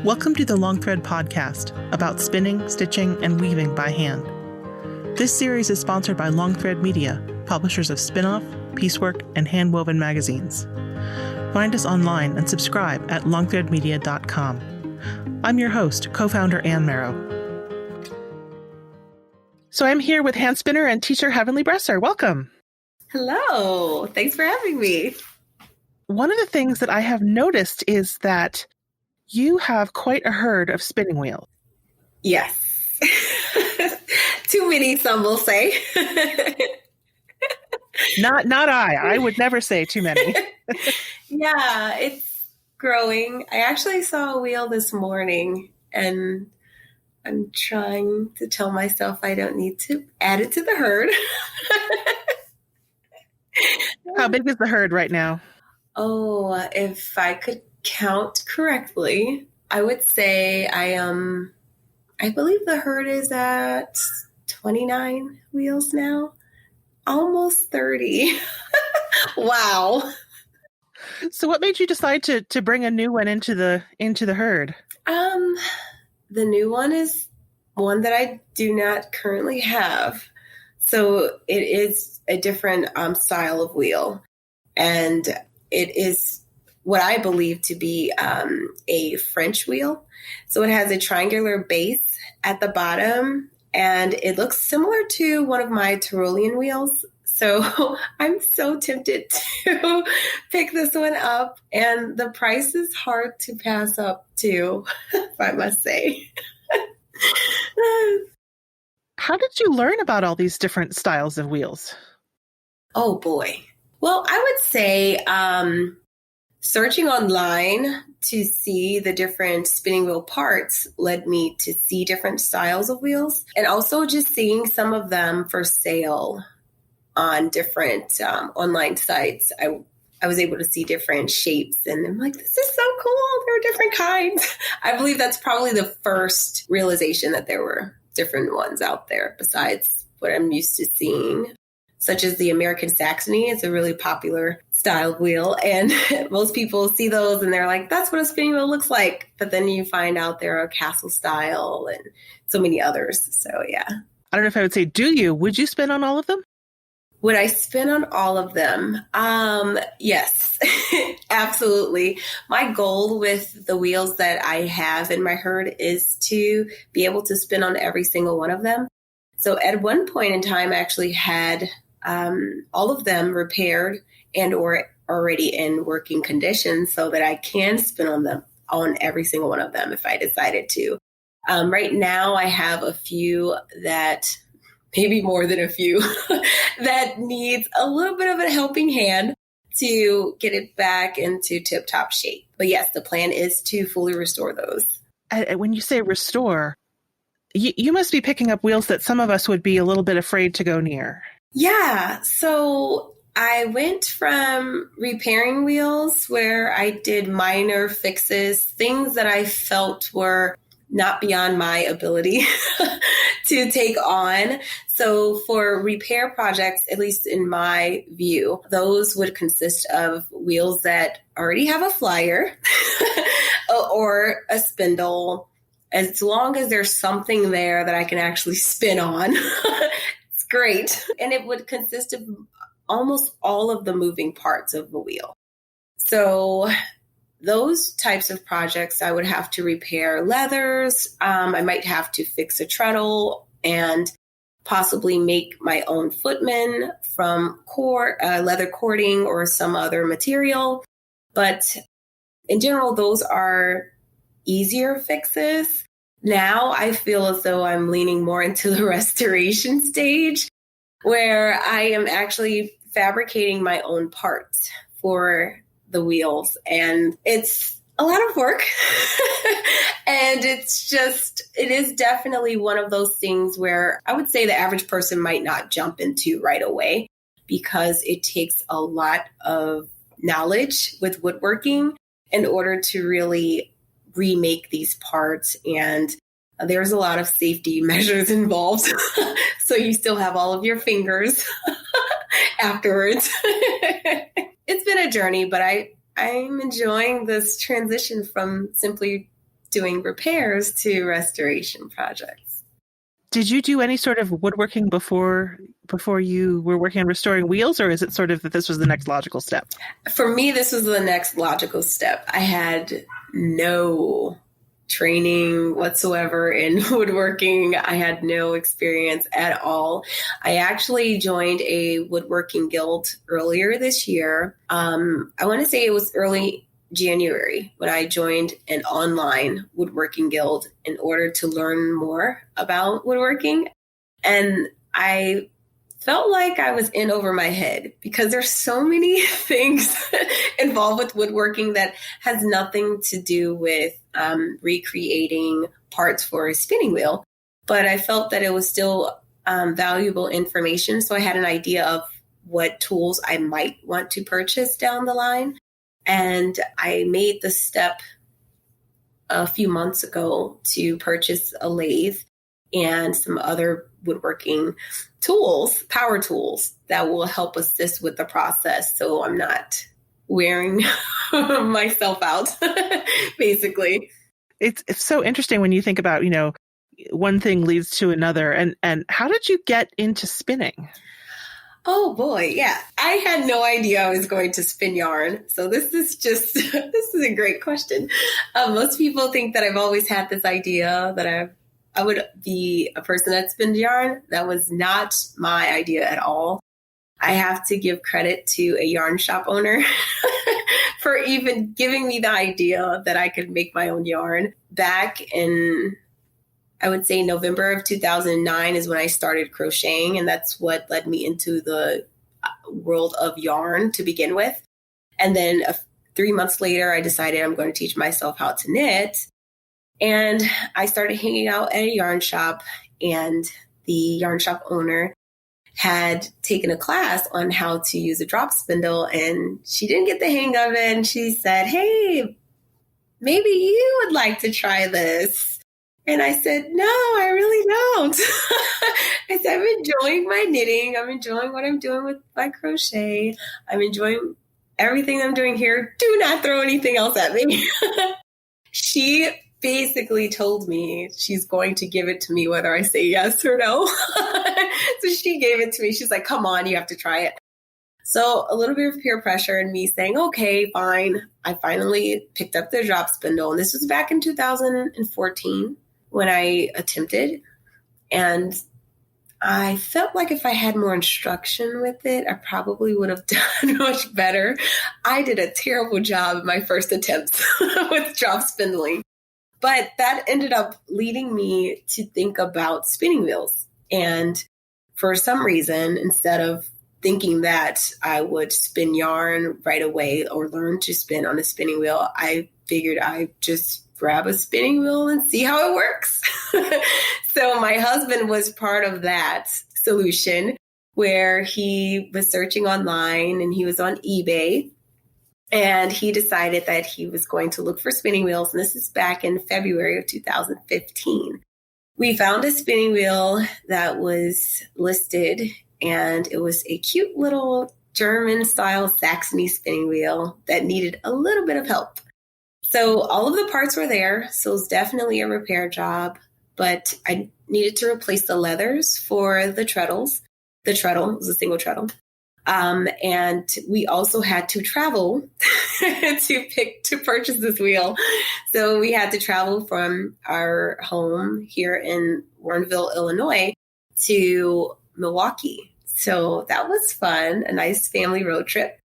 Welcome to the Long Thread Podcast about spinning, stitching, and weaving by hand. This series is sponsored by Long Thread Media, publishers of Spin-Off, Piecework, and Handwoven magazines. Find us online and subscribe at longthreadmedia.com. I'm your host, co-founder Ann Marrow. So I'm here with hand spinner and teacher Heavenly Bresser. Welcome. Hello. Thanks for having me. One of the things that I have noticed is that you have quite a herd of spinning wheels. Yes. Too many, some will say. Not I. I would never say too many. Yeah, it's growing. I actually saw a wheel this morning, and I'm trying to tell myself I don't need to add it to the herd. How big is the herd right now? Oh, if I could count correctly, I would say I believe the herd is at 29 wheels now. Almost 30. Wow. So what made you decide to bring a new one into the herd? The new one is one that I do not currently have. So it is a different style of wheel. And it is what I believe to be a French wheel. So it has a triangular base at the bottom, and it looks similar to one of my Tyrolean wheels. So I'm so tempted to pick this one up, and the price is hard to pass up too, if I must say. How did you learn about all these different styles of wheels? Oh boy. Well, I would say searching online to see the different spinning wheel parts led me to see different styles of wheels, and also just seeing some of them for sale on different online sites. I was able to see different shapes, and I'm like, this is so cool. There are different kinds. I believe that's probably the first realization that there were different ones out there besides what I'm used to seeing, such as the American Saxony. It's a really popular style wheel, and most people see those and they're like, that's what a spinning wheel looks like. But then you find out there are castle style and so many others. So yeah. I don't know if I would say, would you spin on all of them? Would I spin on all of them? Yes, absolutely. My goal with the wheels that I have in my herd is to be able to spin on every single one of them. So at one point in time, I actually had all of them repaired and or already in working condition so that I can spin on them, on every single one of them if I decided to. Right now, I have a few that, maybe more than a few, that needs a little bit of a helping hand to get it back into tip-top shape. But yes, the plan is to fully restore those. When you say restore, you must be picking up wheels that some of us would be a little bit afraid to go near. Yeah. So I went from repairing wheels where I did minor fixes, things that I felt were not beyond my ability to take on. So for repair projects, at least in my view, those would consist of wheels that already have a flyer or a spindle. As long as there's something there that I can actually spin on, it's great. And it would consist of almost all of the moving parts of the wheel. So those types of projects, I would have to repair leathers. I might have to fix a treadle and possibly make my own footmen from leather cording or some other material. But in general, those are easier fixes. Now I feel as though I'm leaning more into the restoration stage where I am actually fabricating my own parts for the wheels. And it's a lot of work. And it is definitely one of those things where I would say the average person might not jump into right away because it takes a lot of knowledge with woodworking in order to really remake these parts. And there's a lot of safety measures involved. So you still have all of your fingers afterwards. it's been a journey, but I'm enjoying this transition from simply doing repairs to restoration projects. Did you do any sort of woodworking before you were working on restoring wheels, or is it sort of that this was the next logical step? For me, this was the next logical step. I had no training whatsoever in woodworking. I had no experience at all. I actually joined a woodworking guild earlier this year. I want to say it was early January when I joined an online woodworking guild in order to learn more about woodworking. And I felt like I was in over my head because there's so many things involved with woodworking that has nothing to do with recreating parts for a spinning wheel. But I felt that it was still valuable information. So I had an idea of what tools I might want to purchase down the line. And I made the step a few months ago to purchase a lathe and some other woodworking tools, power tools that will help assist with the process. So I'm not wearing myself out, basically. It's so interesting when you think about, one thing leads to another. And how did you get into spinning? Oh boy, yeah. I had no idea I was going to spin yarn. So this is a great question. Most people think that I've always had this idea that I would be a person that spins yarn. That was not my idea at all. I have to give credit to a yarn shop owner for even giving me the idea that I could make my own yarn. Back in, I would say, November of 2009 is when I started crocheting, and that's what led me into the world of yarn to begin with. And then 3 months later, I decided I'm going to teach myself how to knit. And I started hanging out at a yarn shop, and the yarn shop owner had taken a class on how to use a drop spindle, and she didn't get the hang of it. And she said, "Hey, maybe you would like to try this." And I said, "No, I really don't." I said, "I'm enjoying my knitting. I'm enjoying what I'm doing with my crochet. I'm enjoying everything I'm doing here. Do not throw anything else at me." She basically told me she's going to give it to me whether I say yes or no. So she gave it to me. She's like, "Come on, you have to try it." So a little bit of peer pressure and me saying, "Okay, fine." I finally picked up the drop spindle. And this was back in 2014 when I attempted. And I felt like if I had more instruction with it, I probably would have done much better. I did a terrible job in my first attempts with drop spindling. But that ended up leading me to think about spinning wheels. And for some reason, instead of thinking that I would spin yarn right away or learn to spin on a spinning wheel, I figured I'd just grab a spinning wheel and see how it works. So my husband was part of that solution where he was searching online and he was on eBay. And he decided that he was going to look for spinning wheels. And this is back in February of 2015. We found a spinning wheel that was listed, and it was a cute little German-style Saxony spinning wheel that needed a little bit of help. So all of the parts were there. So it was definitely a repair job. But I needed to replace the leathers for the treadles. The treadle was a single treadle. And we also had to travel to purchase this wheel. So we had to travel from our home here in Warrenville, Illinois to Milwaukee. So that was fun, a nice family road trip.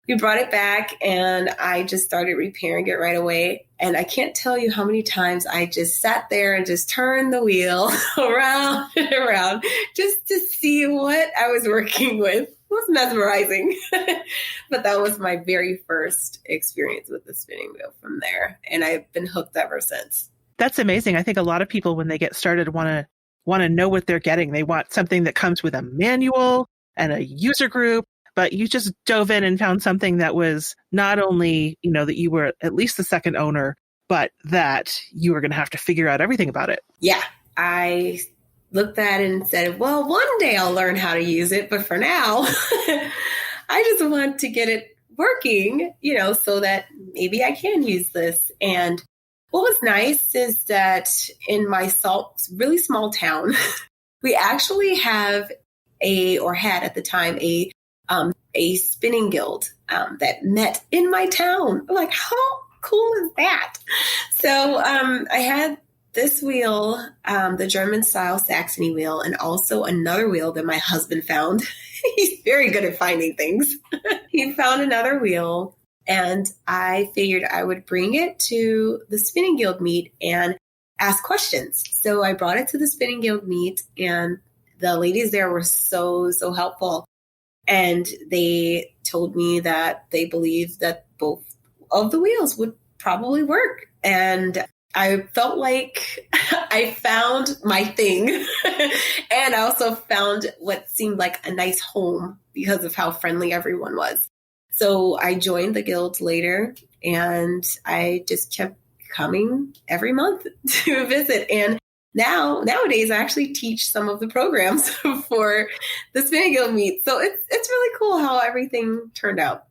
We brought it back and I just started repairing it right away. And I can't tell you how many times I just sat there and just turned the wheel around and around just to see what I was working with. It was mesmerizing. But that was my very first experience with the spinning wheel from there. And I've been hooked ever since. That's amazing. I think a lot of people, when they get started, want to know what they're getting. They want something that comes with a manual and a user group. But you just dove in and found something that was not only, that you were at least the second owner, but that you were going to have to figure out everything about it. Yeah, I looked at it and said, well, one day I'll learn how to use it. But for now, I just want to get it working, so that maybe I can use this. And what was nice is that in my really small town, we actually have had at the time a spinning guild that met in my town. I'm like, how cool is that? So I had this wheel, the German style Saxony wheel, and also another wheel that my husband found. He's very good at finding things. He found another wheel, and I figured I would bring it to the spinning guild meet and ask questions. So I brought it to the spinning guild meet, and the ladies there were so, so helpful. And they told me that they believed that both of the wheels would probably work. And I felt like I found my thing. And I also found what seemed like a nice home because of how friendly everyone was. So I joined the guild later, and I just kept coming every month to visit. And nowadays I actually teach some of the programs for the spinning guild meet. So it's really cool how everything turned out.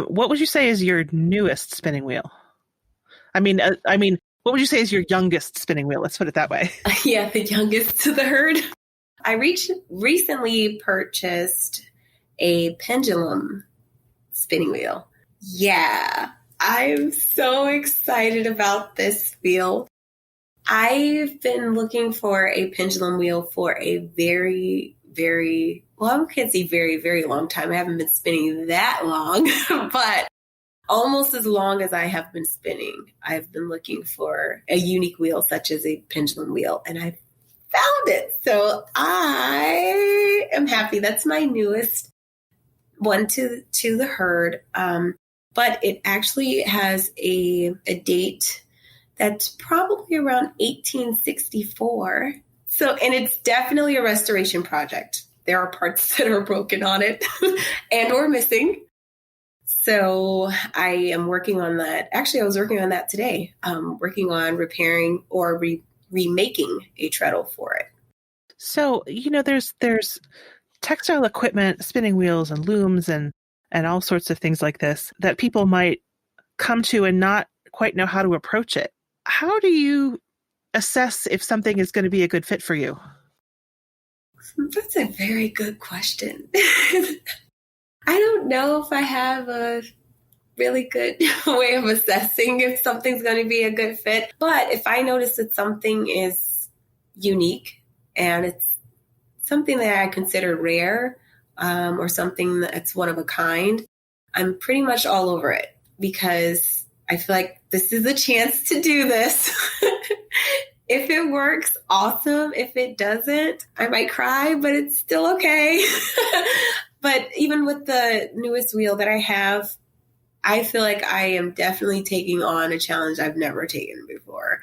What would you say is your newest spinning wheel? I mean, what would you say is your youngest spinning wheel? Let's put it that way. Yeah, the youngest to the herd. I recently purchased a pendulum spinning wheel. Yeah, I'm so excited about this wheel. I've been looking for a pendulum wheel for a very, very, well, I can't say very, very long time. I haven't been spinning that long, but almost as long as I have been spinning, I've been looking for a unique wheel such as a pendulum wheel, and I found it. So I am happy. That's my newest one to the herd. But it actually has a date that's probably around 1864. So, and it's definitely a restoration project. There are parts that are broken on it and or missing. So I am working on that. Actually, I was working on that today, working on repairing or remaking a treadle for it. So, there's textile equipment, spinning wheels and looms and all sorts of things like this that people might come to and not quite know how to approach it. How do you assess if something is going to be a good fit for you? That's a very good question. I don't know if I have a really good way of assessing if something's going to be a good fit. But if I notice that something is unique and it's something that I consider rare or something that's one of a kind, I'm pretty much all over it because I feel like this is a chance to do this. If it works, awesome. If it doesn't, I might cry, but it's still okay. But even with the newest wheel that I have, I feel like I am definitely taking on a challenge I've never taken before.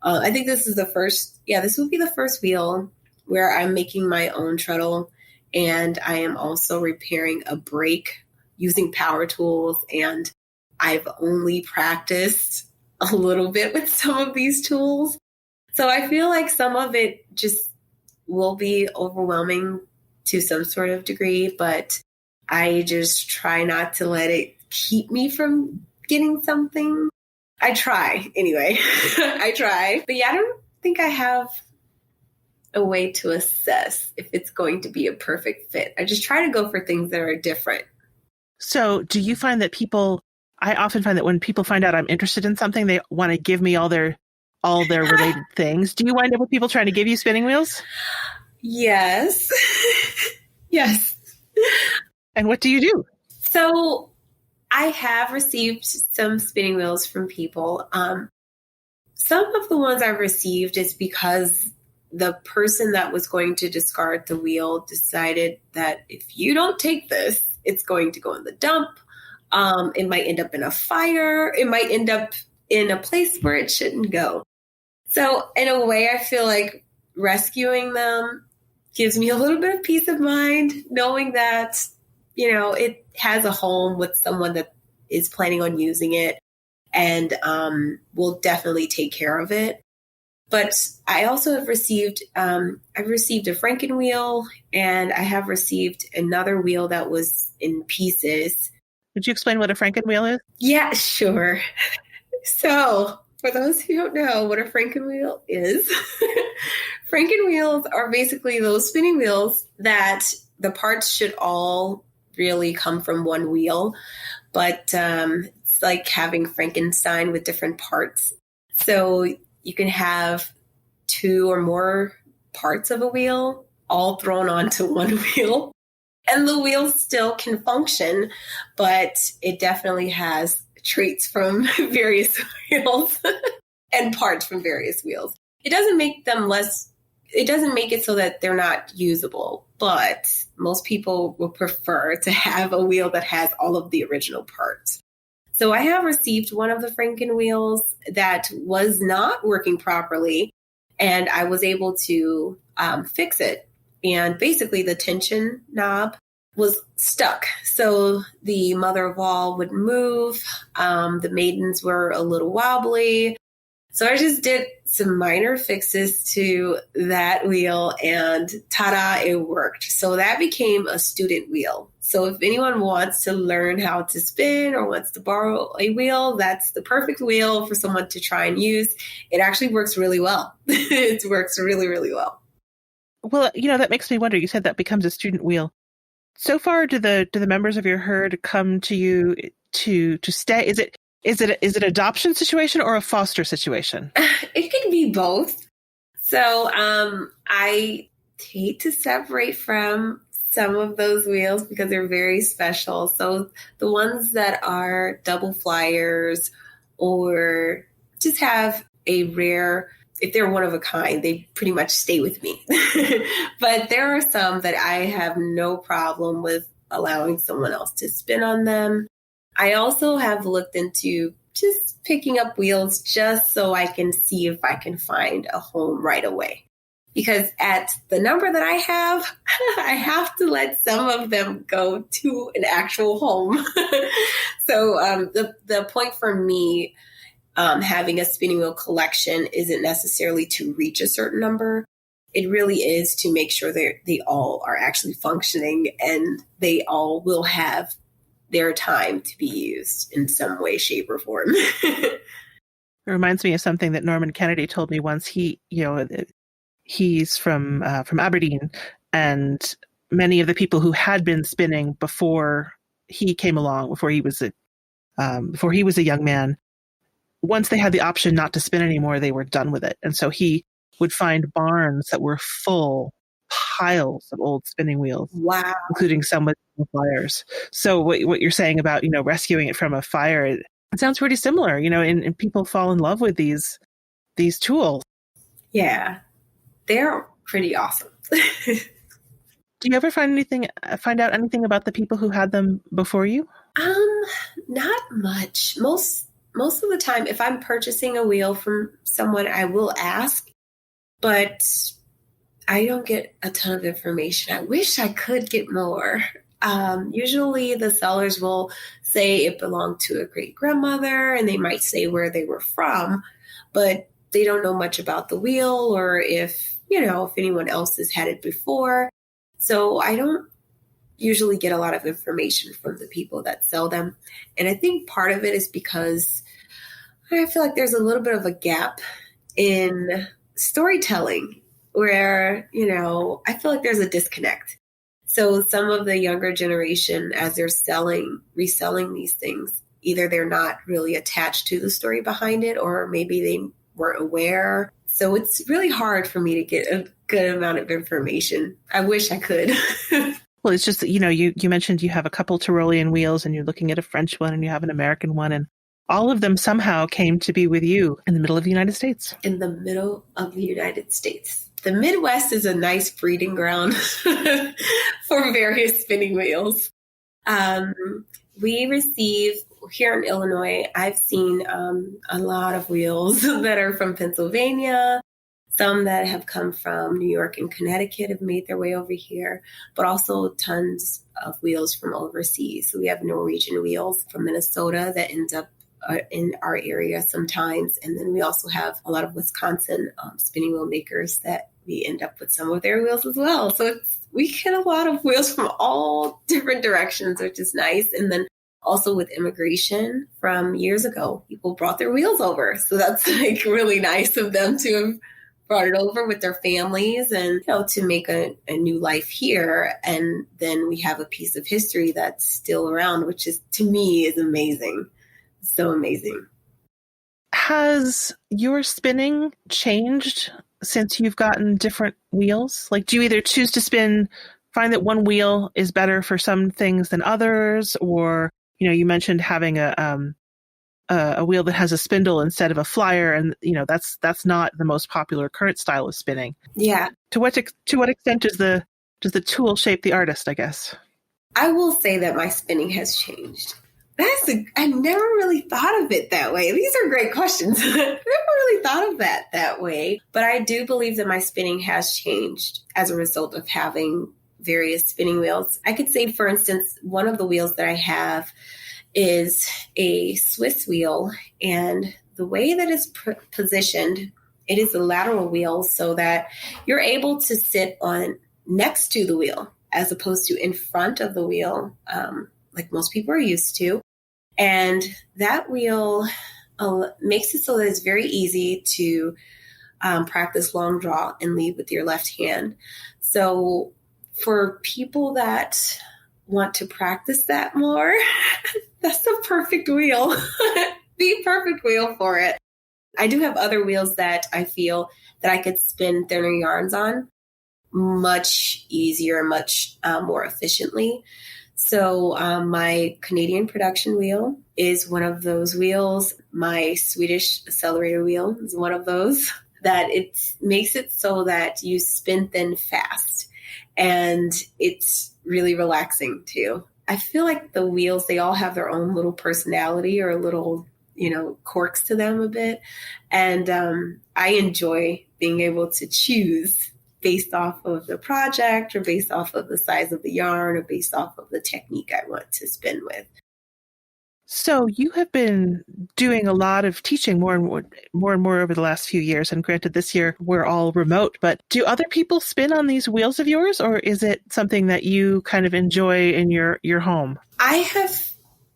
I think this is this will be the first wheel where I'm making my own treadle, and I am also repairing a brake using power tools, and I've only practiced a little bit with some of these tools. So I feel like some of it just will be overwhelming to some sort of degree, but I just try not to let it keep me from getting something. I try anyway. I try. But yeah, I don't think I have a way to assess if it's going to be a perfect fit. I just try to go for things that are different. So do you find that I often find that when people find out I'm interested in something, they want to give me all their related things. Do you wind up with people trying to give you spinning wheels? Yes. Yes. And what do you do? So I have received some spinning wheels from people. Some of the ones I've received is because the person that was going to discard the wheel decided that if you don't take this, it's going to go in the dump. It might end up in a fire. It might end up in a place where it shouldn't go. So in a way, I feel like rescuing them gives me a little bit of peace of mind, knowing that, it has a home with someone that is planning on using it and will definitely take care of it. But I also have received, I've received a Franken wheel, and I have received another wheel that was in pieces. Would you explain what a Frankenwheel is? Yeah, sure. So, for those who don't know what a Frankenwheel is, Frankenwheels are basically those spinning wheels that the parts should all really come from one wheel, but it's like having Frankenstein with different parts. So you can have 2 or more parts of a wheel all thrown onto one wheel, and the wheel still can function, but it definitely has traits from various wheels and parts from various wheels. It doesn't make it so that they're not usable, but most people will prefer to have a wheel that has all of the original parts. So I have received one of the Frankenwheels that was not working properly, and I was able to fix it. And basically the tension knob was stuck. So the mother of all would move. The maidens were a little wobbly. So I just did some minor fixes to that wheel, and ta-da, it worked. So that became a student wheel. So if anyone wants to learn how to spin or wants to borrow a wheel, that's the perfect wheel for someone to try and use. It actually works really well. It works really, really well. Well, that makes me wonder. You said that becomes a student wheel. So far, do the members of your herd come to you to stay? Is it an adoption situation or a foster situation? It can be both. So I hate to separate from some of those wheels because they're very special. So the ones that are double flyers or just have a rare, if they're one of a kind, they pretty much stay with me. But there are some that I have no problem with allowing someone else to spin on them. I also have looked into just picking up wheels just so I can see if I can find a home right away. Because at the number that I have to let some of them go to an actual home. So the point for me having a spinning wheel collection isn't necessarily to reach a certain number. It really is to make sure they all are actually functioning and they all will have their time to be used in some way, shape, or form. It reminds me of something that Norman Kennedy told me once. He's from Aberdeen, and many of the people who had been spinning before he came along, before he was a young man, once they had the option not to spin anymore, they were done with it. And so he would find barns that were full piles of old spinning wheels. Wow. Including some with fires. So what you're saying about, rescuing it from a fire, it sounds pretty similar, and people fall in love with these tools. Yeah. They're pretty awesome. Do you ever find out anything about the people who had them before you? Not much. Most of the time, if I'm purchasing a wheel from someone, I will ask, but I don't get a ton of information. I wish I could get more. Usually the sellers will say it belonged to a great grandmother, and they might say where they were from, but they don't know much about the wheel or if anyone else has had it before. So I don't usually get a lot of information from the people that sell them. And I think part of it is because I feel like there's a little bit of a gap in storytelling where, I feel like there's a disconnect. So some of the younger generation, as they're reselling these things, either they're not really attached to the story behind it, or maybe they weren't aware. So it's really hard for me to get a good amount of information. I wish I could. Well, it's just that, you mentioned you have a couple Tyrolean wheels and you're looking at a French one and you have an American one, and all of them somehow came to be with you in the middle of the United States. In the middle of the United States. The Midwest is a nice breeding ground for various spinning wheels. We receive, here in Illinois, I've seen a lot of wheels that are from Pennsylvania, some that have come from New York and Connecticut have made their way over here, but also tons of wheels from overseas. So we have Norwegian wheels from Minnesota that end up in our area sometimes. And then we also have a lot of Wisconsin spinning wheel makers that we end up with some of their wheels as well. So we get a lot of wheels from all different directions, which is nice. And then Also with immigration from years ago, people brought their wheels over. So that's like really nice of them to have brought it over with their families and, to make a new life here. And then we have a piece of history that's still around, which is, to me, is amazing. So amazing. Has your spinning changed since you've gotten different wheels? Like, do you either choose to find that one wheel is better for some things than others? Or, you mentioned having a wheel that has a spindle instead of a flyer, and that's not the most popular current style of spinning. Yeah. To what extent does the tool shape the artist, I guess? I will say that my spinning has changed. I never really thought of it that way. These are great questions. I never really thought of that way. But I do believe that my spinning has changed as a result of having various spinning wheels. I could say, for instance, one of the wheels that I have is a Swiss wheel, and the way that it's positioned, it is a lateral wheel so that you're able to sit on next to the wheel as opposed to in front of the wheel, like most people are used to. And that wheel makes it so that it's very easy to practice long draw and lead with your left hand. So for people that want to practice that more, that's the perfect wheel, the perfect wheel for it. I do have other wheels that I feel that I could spin thinner yarns on much easier, much more efficiently. So my Canadian production wheel is one of those wheels. My Swedish accelerator wheel is one of those that it makes it so that you spin thin fast. And it's really relaxing too. I feel like the wheels, they all have their own little personality or little, quirks to them a bit. And I enjoy being able to choose based off of the project or based off of the size of the yarn or based off of the technique I want to spin with. So you have been doing a lot of teaching more and more over the last few years. And granted, this year we're all remote, but do other people spin on these wheels of yours, or is it something that you kind of enjoy in your home?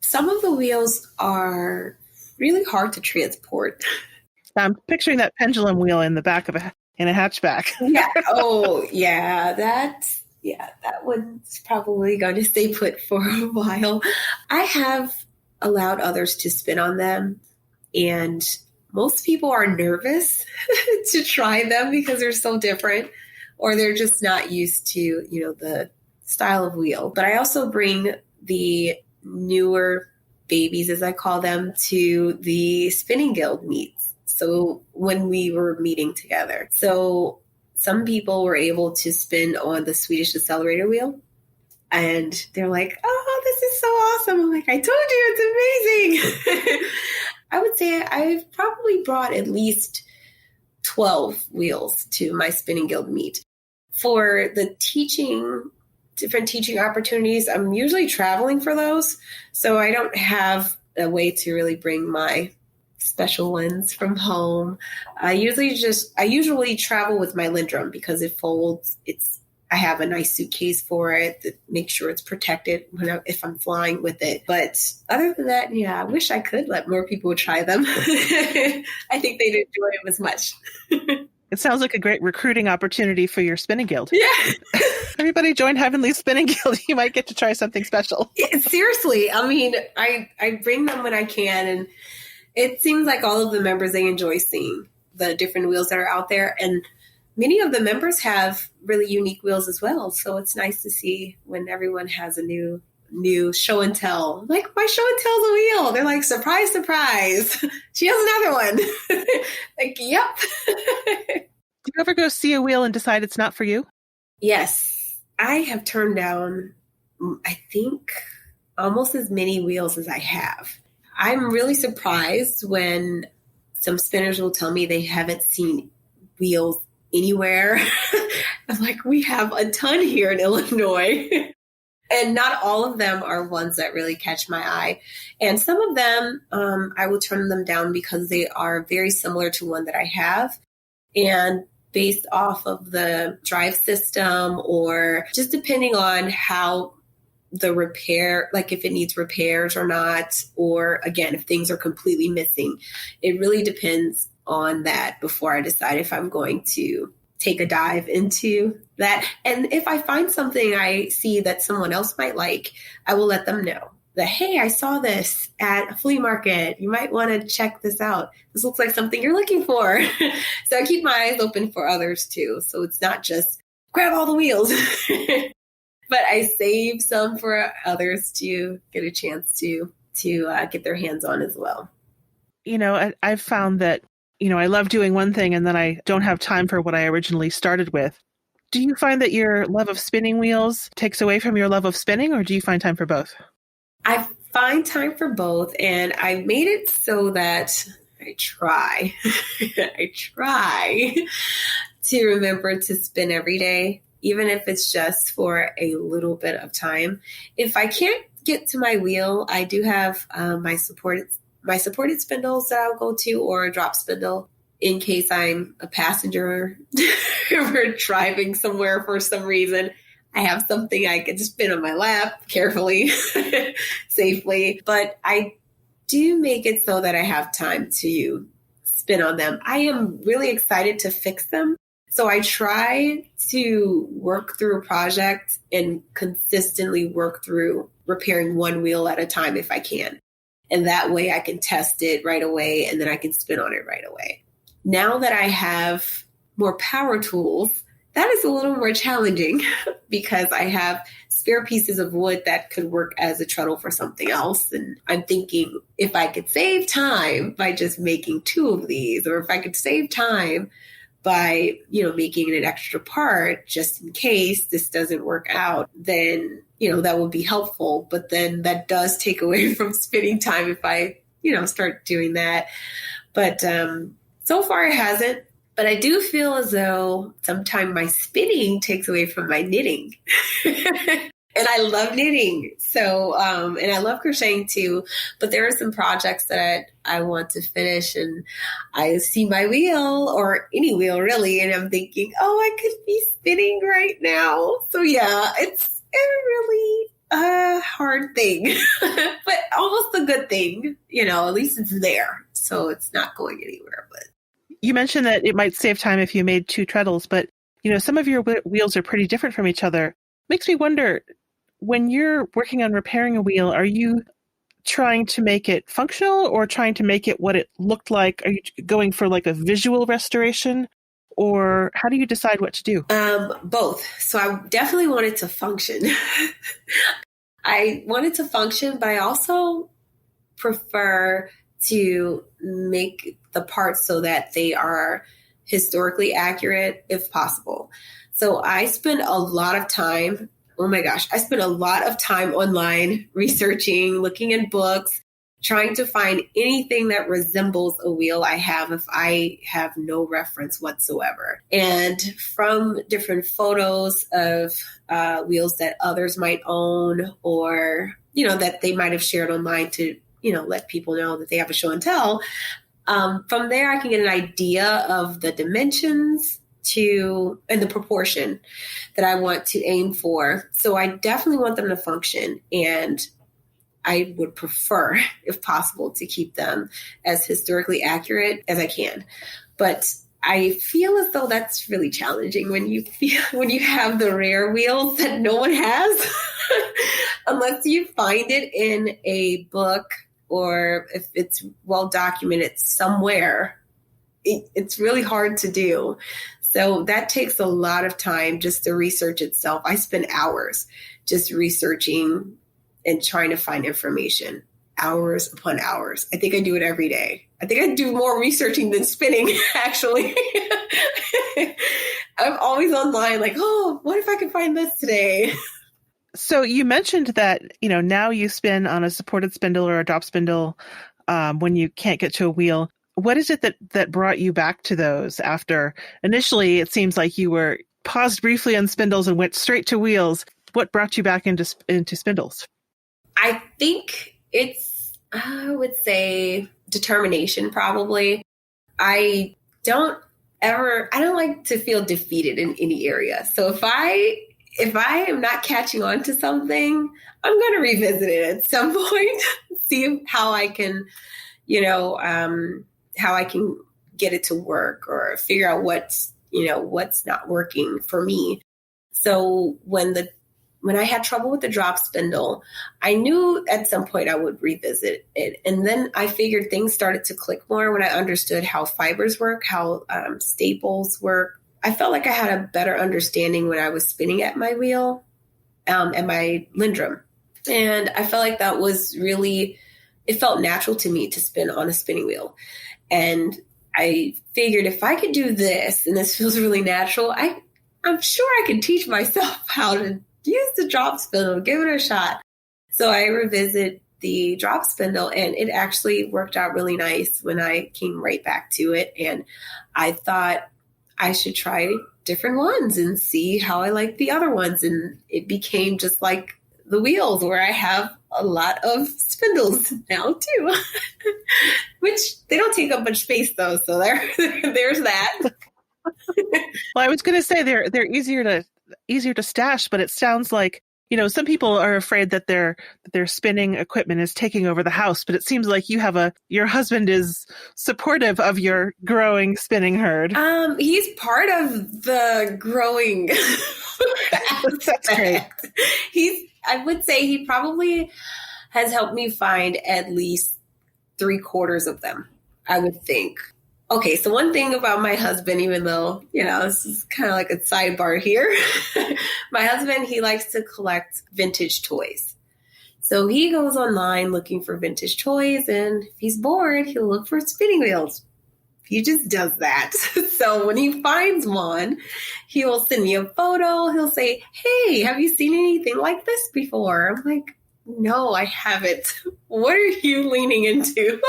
Some of the wheels are really hard to transport. I'm picturing that pendulum wheel in the back of in a hatchback. Yeah. Oh, yeah. That one's probably going to stay put for a while. I have allowed others to spin on them, and most people are nervous to try them because they're so different, or they're just not used to, the style of wheel. But I also bring the newer babies, as I call them, to the spinning guild meets. So when we were meeting together, so some people were able to spin on the Swedish accelerator wheel. And they're like, oh, this is so awesome. I'm like, I told you, it's amazing. I would say I've probably brought at least 12 wheels to my spinning guild meet. For the different teaching opportunities, I'm usually traveling for those. So I don't have a way to really bring my special ones from home. I usually travel with my lindrum because it folds. I have a nice suitcase for it that makes sure it's protected if I'm flying with it. But other than that, I wish I could let more people try them. I think they'd enjoy them as much. It sounds like a great recruiting opportunity for your spinning guild. Yeah. Everybody join Heavenly Spinning Guild. You might get to try something special. Seriously. I mean, I bring them when I can. And it seems like all of the members, they enjoy seeing the different wheels that are out there. And many of the members have really unique wheels as well. So it's nice to see when everyone has a new show and tell. Like, my show and tell's a wheel. They're like, surprise, surprise. She has another one. Like, yep. Do you ever go see a wheel and decide it's not for you? Yes. I have turned down, I think, almost as many wheels as I have. I'm really surprised when some spinners will tell me they haven't seen wheels anywhere. I'm like, we have a ton here in Illinois. And not all of them are ones that really catch my eye. And some of them, I will turn them down because they are very similar to one that I have. And based off of the drive system, or just depending on how the repair, like if it needs repairs or not, or again, if things are completely missing. It really depends on that before I decide if I'm going to take a dive into that. And if I find something I see that someone else might like, I will let them know that, hey, I saw this at a flea market. You might want to check this out. This looks like something you're looking for. So I keep my eyes open for others too. So it's not just grab all the wheels, but I save some for others to get a chance to get their hands on as well. I've found that, I love doing one thing and then I don't have time for what I originally started with. Do you find that your love of spinning wheels takes away from your love of spinning, or do you find time for both? I find time for both, and I made it so that I try to remember to spin every day, even if it's just for a little bit of time. If I can't get to my wheel, I do have my supported spindles that I'll go to, or a drop spindle in case I'm a passenger or driving somewhere for some reason. I have something I can spin on my lap carefully, safely, but I do make it so that I have time to spin on them. I am really excited to fix them. So I try to work through a project and consistently work through repairing one wheel at a time if I can. And that way I can test it right away and then I can spin on it right away. Now that I have more power tools, that is a little more challenging because I have spare pieces of wood that could work as a treadle for something else. And I'm thinking if I could save time by just making 2 of these, or if I could save time by, making an extra part just in case this doesn't work out, then, that would be helpful. But then that does take away from spinning time if I, start doing that. But so far it hasn't. But I do feel as though sometimes my spinning takes away from my knitting. And I love knitting. So, and I love crocheting too. But there are some projects that I want to finish, and I see my wheel, or any wheel really, and I'm thinking, oh, I could be spinning right now. So yeah, it's really a hard thing, but almost a good thing. At least it's there. So it's not going anywhere. But you mentioned that it might save time if you made 2 treadles, but some of your wheels are pretty different from each other. Makes me wonder, when you're working on repairing a wheel, are you trying to make it functional or trying to make it what it looked like? Are you going for like a visual restoration, or how do you decide what to do? Both. So I definitely want it to function. I want it to function, but I also prefer to make the parts so that they are historically accurate if possible. So I spend a lot of time, I spend a lot of time online researching, looking in books, trying to find anything that resembles a wheel I have if I have no reference whatsoever. And from different photos of wheels that others might own, or, that they might have shared online to let people know that they have a show and tell. From there, I can get an idea of the dimensions and the proportion that I want to aim for. So I definitely want them to function, and I would prefer, if possible, to keep them as historically accurate as I can. But I feel as though that's really challenging when you have the rare wheels that no one has, unless you find it in a book, or if it's well documented somewhere. It's really hard to do. So that takes a lot of time just to research itself. I spend hours just researching and trying to find information, hours upon hours. I think I do it every day. I think I do more researching than spinning, actually. I'm always online like, oh, what if I could find this today? So you mentioned that, now you spin on a supported spindle or a drop spindle when you can't get to a wheel. What is it that brought you back to those after initially it seems like you were paused briefly on spindles and went straight to wheels? What brought you back into spindles? I think it's, I would say, determination, probably. I don't like to feel defeated in any area. So if I if I am not catching on to something, I'm going to revisit it at some point, see how I can, how I can get it to work or figure out what's not working for me. So when I had trouble with the drop spindle, I knew at some point I would revisit it. And then I figured things started to click more when I understood how fibers work, how staples work. I felt like I had a better understanding when I was spinning at my wheel and my lindrum. And I felt like that was really, it felt natural to me to spin on a spinning wheel. And I figured if I could do this, and this feels really natural, I'm sure I can teach myself how to use the drop spindle, give it a shot. So I revisit the drop spindle, and it actually worked out really nice when I came right back to it. And I thought I should try different ones and see how I like the other ones. And it became just like the wheels, where I have a lot of spindles now too, which they don't take up much space though. So there's that. Well, I was going to say they're easier to stash, but it sounds like, some people are afraid that their spinning equipment is taking over the house, but it seems like your husband is supportive of your growing spinning herd. He's part of the growing. That's great. I would say he probably has helped me find at least 3/4 of them, I would think. Okay, so one thing about my husband, even though, this is kind of like a sidebar here, my husband, he likes to collect vintage toys. So he goes online looking for vintage toys, and if he's bored, he'll look for spinning wheels. He just does that. So when he finds one, he will send me a photo. He'll say, "Hey, have you seen anything like this before?" I'm like, "No, I haven't." What are you leaning into?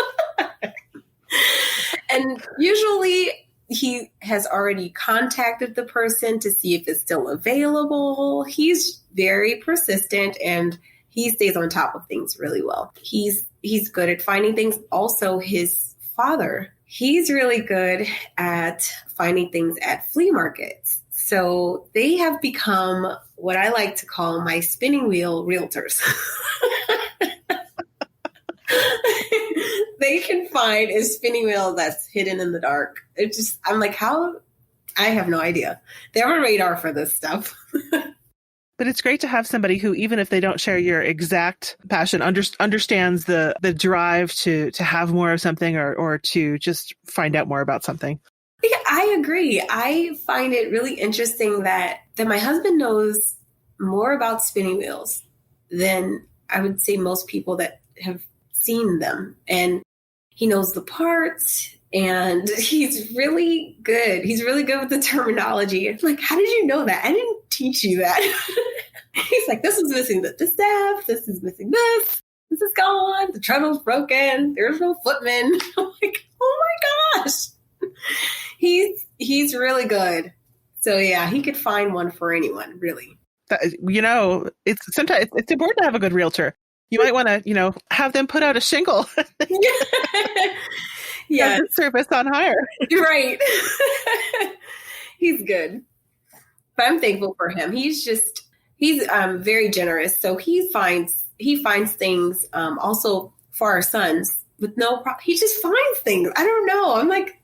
And usually he has already contacted the person to see if it's still available. He's very persistent and he stays on top of things really well. He's good at finding things. Also, his father, he's really good at finding things at flea markets. So they have become what I like to call my spinning wheel realtors. They can find a spinning wheel that's hidden in the dark. I'm like, how? I have no idea. They're on radar for this stuff. But it's great to have somebody who, even if they don't share your exact passion, understands the drive to have more of something or to just find out more about something. Yeah, I agree. I find it really interesting that my husband knows more about spinning wheels than I would say most people that have seen them. And he knows the parts, and he's really good. He's really good with the terminology. It's like, how did you know that? I didn't teach you that. He's like, this is missing the staff. This is missing this. This is gone. The treadle's broken. There's no footman. I'm like, oh my gosh. He's really good. So yeah, he could find one for anyone, really. It's sometimes it's important to have a good realtor. You might want to, have them put out a shingle. Yeah. Service on hire. Right. He's good. But I'm thankful for him. He's very generous. So he finds things also for our sons with no problem. He just finds things. I don't know. I'm like,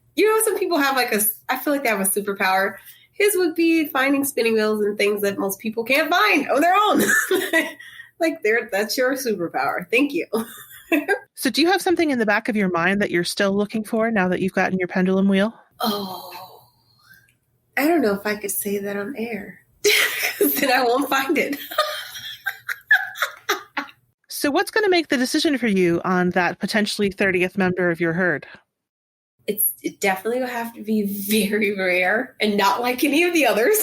some people have I feel like they have a superpower. His would be finding spinning wheels and things that most people can't find on their own. Like that's your superpower. Thank you. So do you have something in the back of your mind that you're still looking for now that you've gotten your pendulum wheel? Oh, I don't know if I could say that on air because then I won't find it. So what's going to make the decision for you on that potentially 30th member of your herd? It definitely will have to be very rare and not like any of the others.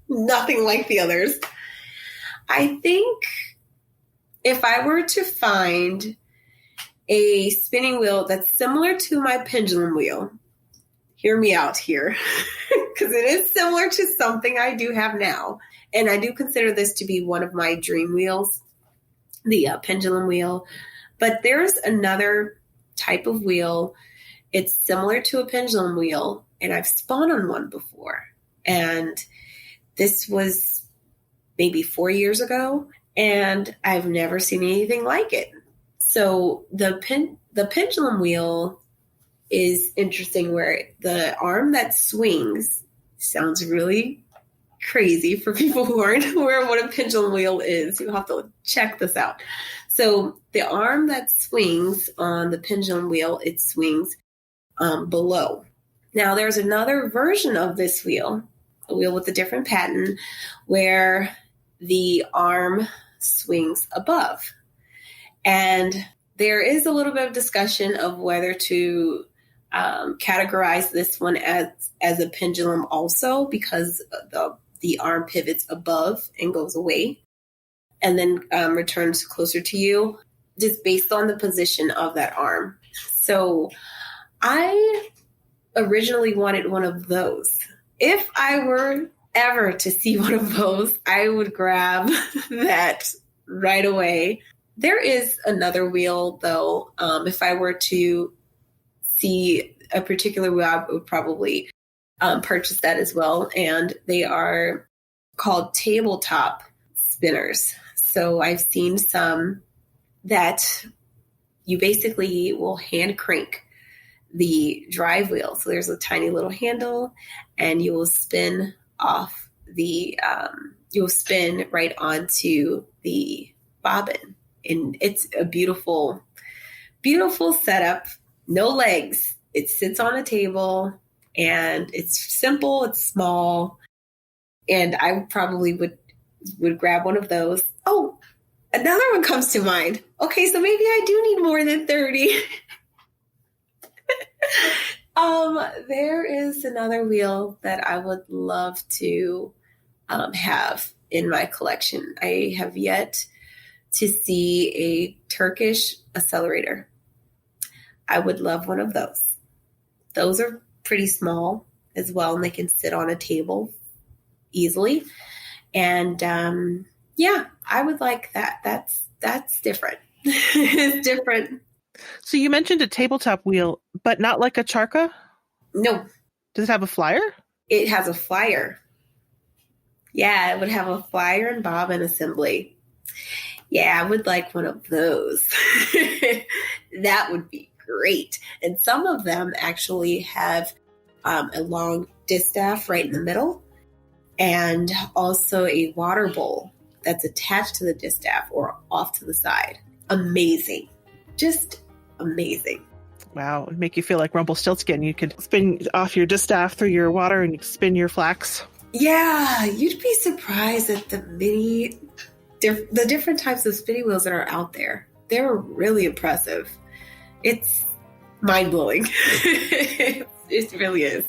Nothing like the others. I think if I were to find a spinning wheel that's similar to my pendulum wheel, hear me out here, because it is similar to something I do have now. And I do consider this to be one of my dream wheels, the pendulum wheel. But there's another type of wheel. It's similar to a pendulum wheel, and I've spun on one before. And this was maybe 4 years ago, and I've never seen anything like it. So the pendulum wheel is interesting, where the arm that swings sounds really crazy for people who aren't aware of what a pendulum wheel is. You'll have to check this out. So the arm that swings on the pendulum wheel, it swings below. Now there's another version of this wheel, a wheel with a different pattern, where the arm swings above. And there is a little bit of discussion of whether to categorize this one as a pendulum also, because the arm pivots above and goes away and then returns closer to you, just based on the position of that arm. So I originally wanted one of those. If I were ever to see one of those, I would grab that right away. There is another wheel, though. If I were to see a particular wheel, I would probably purchase that as well. And they are called tabletop spinners. So I've seen some that you basically will hand crank the drive wheel. So there's a tiny little handle, and you will spin off you'll spin right onto the bobbin. And it's a beautiful, beautiful setup. No legs. It sits on a table, and it's simple. It's small. And I probably would grab one of those. Oh, another one comes to mind. Okay, so maybe I do need more than 30. There is another wheel that I would love to have in my collection. I have yet to see a Turkish accelerator. I would love one of those. Those are pretty small as well, and they can sit on a table easily. And I would like that. That's different. It's different. So you mentioned a tabletop wheel, but not like a charka? No. Does it have a flyer? It has a flyer. Yeah, it would have a flyer and bobbin assembly. Yeah, I would like one of those. That would be great. And some of them actually have a long distaff right in the middle, and also a water bowl that's attached to the distaff or off to the side. Amazing. Just amazing. Wow. It would make you feel like Rumpelstiltskin. You could spin off your distaff through your water and you could spin your flax. Yeah, you'd be surprised at the different types of spinning wheels that are out there. They're really impressive. It's mind-blowing. It really is.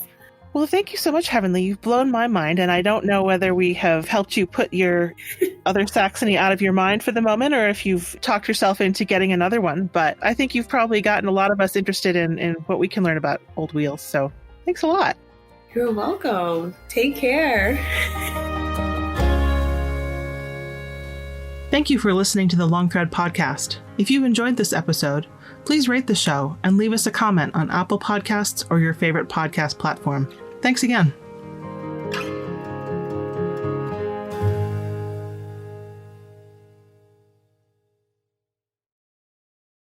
Well, thank you so much, Heavenly. You've blown my mind, and I don't know whether we have helped you put your other Saxony out of your mind for the moment, or if you've talked yourself into getting another one. But I think you've probably gotten a lot of us interested in what we can learn about old wheels. So thanks a lot. You're welcome. Take care. Thank you for listening to the Long Thread podcast. If you enjoyed this episode, please rate the show and leave us a comment on Apple Podcasts or your favorite podcast platform. Thanks again.